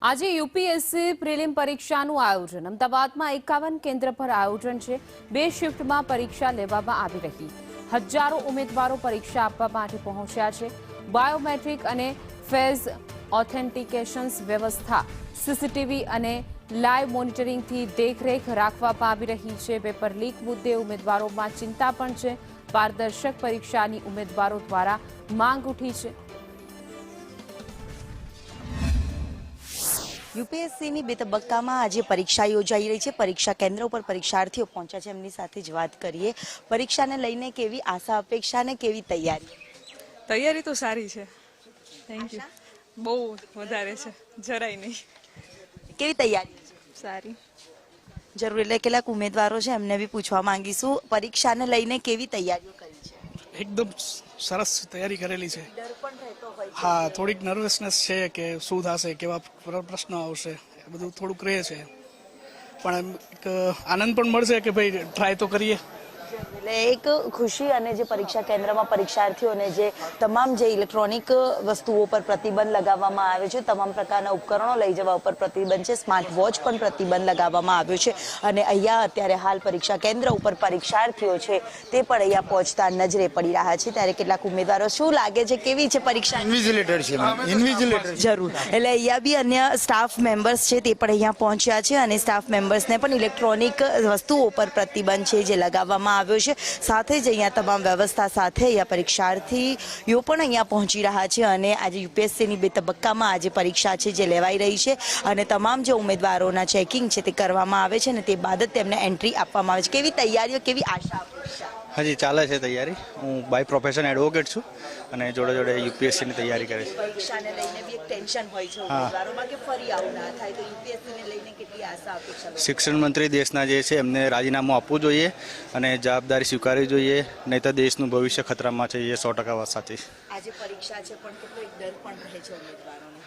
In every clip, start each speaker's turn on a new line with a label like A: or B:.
A: આજે UPSC prelim પરીક્ષાનું આયોજન અમદાવાદમાં 51 કેન્દ્ર પર આયોજન છે। 2 શિફ્ટમાં પરીક્ષા લેવામાં આવી રહી। હજારો ઉમેદવારો પરીક્ષા આપવા માટે પહોંચ્યા છે। બાયોમેટ્રિક અને ફેસ ઓથેન્ટિકેશન વ્યવસ્થા સીસીટીવી અને લાઈવ મોનિટરિંગથી દેખરેખ રાખવામાં આવી રહી છે। પેપર લીક મુદ્દે ઉમેદવારોમાં ચિંતા પણ છે। પારદર્શક પરીક્ષાની ઉમેદવારો દ્વારા માંગ ઉઠી છે।
B: યુપીએસસીની 2 તબક્કામાં આજે પરીક્ષા યોજાઈ રહી છે। પરીક્ષા કેન્દ્ર ઉપર પરીક્ષાર્થીઓ પહોંચ્યા છે। એમની સાથે જ વાત કરીએ। પરીક્ષાને લઈને કેવી આશા અપેક્ષા ને કેવી તૈયારી?
C: તૈયારી તો સારી છે। Thank you. બહુ વધારે છે, જરાય નહીં।
B: કેવી તૈયારી?
C: સારી।
B: જરૂર એટલે કેટલાક ઉમેદવારો છે એમને બી પૂછવા માંગીશું, પરીક્ષાને લઈને કેવી તૈયારીઓ કરી છે?
D: એકદમ સરસ તૈયારી કરેલી છે।
B: ડર પણ રહેતો હોય છે?
D: હા, થોડીક નર્વસનેસ છે કે શું થશે, કેવા પ્રશ્નો આવશે, એ બધું થોડુંક રહે છે, પણ એક આનંદ પણ મળશે કે ભાઈ ટ્રાય તો કરીએ।
B: એટલે એક ખુશી અને જે પરીક્ષા કેન્દ્રમાં પરીક્ષાર્થીઓને જે તમામ જે ઇલેક્ટ્રોનિક વસ્તુઓ પર પ્રતિબંધ લગાવવામાં આવે છે, તમામ પ્રકારના ઉપકરણો લઈ જવા ઉપર પ્રતિબંધ છે, સ્માર્ટ વોચ પણ પ્રતિબંધ લગાવવામાં આવ્યો છે। અને અહીંયા અત્યારે હાલ પરીક્ષા કેન્દ્ર ઉપર પરીક્ષાર્થીઓ છે તે પણ અહીંયા પહોંચતા નજરે પડી રહ્યા છે। ત્યારે કેટલાક ઉમેદવારો શું લાગે છે, કેવી છે પરીક્ષા?
E: ઇન્વિજિલેટર છે, ઇન્વિજિલેટર
B: જરૂર એટલે અહીંયા બી અન્ય સ્ટાફ મેમ્બર્સ છે તે પણ અહીંયા પહોંચ્યા છે અને સ્ટાફ મેમ્બર્સને પણ ઇલેક્ટ્રોનિક વસ્તુઓ પર પ્રતિબંધ છે જે લગાવવામાં આવ્યો છે। સાથે જ અહીંયા તમામ વ્યવસ્થા સાથે અહીંયા પરીક્ષાર્થીઓ પણ અહીંયા પહોંચી રહ્યા છે અને આજે યુપીએસસીની 2 તબક્કામાં આજે પરીક્ષા છે જે લેવાઈ રહી છે અને તમામ જે ઉમેદવારોના ચેકિંગ છે તે કરવામાં આવે છે અને તે બાદ જ તેમને એન્ટ્રી આપવામાં આવે છે। કેવી તૈયારીઓ, કેવી આશા અપેક્ષા?
E: હજી ચાલે છે તૈયારી। હું બાય પ્રોફેશન એડવોકેટ છું અને જોડે જોડે યુપીએસસીની તૈયારી કરે છે।
B: પરીક્ષાને લઈને બી એક ટેન્શન હોય છે ઉમેદવારોમાં કે ફરી આવું ના થાય, તો યુપીએસસીને લઈને કેટલી આશા અપેક્ષા?
E: શિક્ષણ મંત્રી દેશના જે છે એમને રાજીનામું આપવું જોઈએ અને જવાબદારી સ્વીકારવી જોઈએ, નહીં તો દેશનું ભવિષ્ય ખતરામાં છે, એ 100% વાત સાચી છે।
B: આજે પરીક્ષા છે પણ કેટલો એક ડર પણ રહે છે ઉમેદવારોને?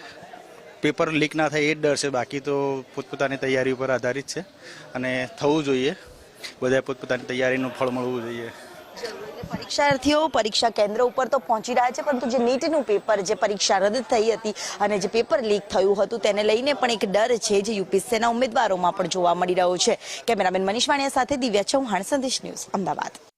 E: પેપર લીક ના થાય એ જ ડર છે, બાકી તો પોતપોતાની તૈયારી ઉપર આધારિત છે અને થવું જોઈએ। બધાએ પોતપોતાની તૈયારીનું ફળ મળવું જોઈએ।
B: પરીક્ષાર્થીઓ પરીક્ષા કેન્દ્ર ઉપર તો પહોંચી રહ્યા છે, પરંતુ જે નીટનું પેપર, જે પરીક્ષા રદ થઈ હતી અને જે પેપર લીક થયું હતું તેને લઈને પણ એક ડર છે જે યુપીએસસીના ઉમેદવારોમાં પણ જોવા મળી રહ્યો છે। કેમેરામેન મનીષ વાણિયા સાથે દિવ્યા ચૌહાણ, સંદેશ ન્યૂઝ, અમદાવાદ।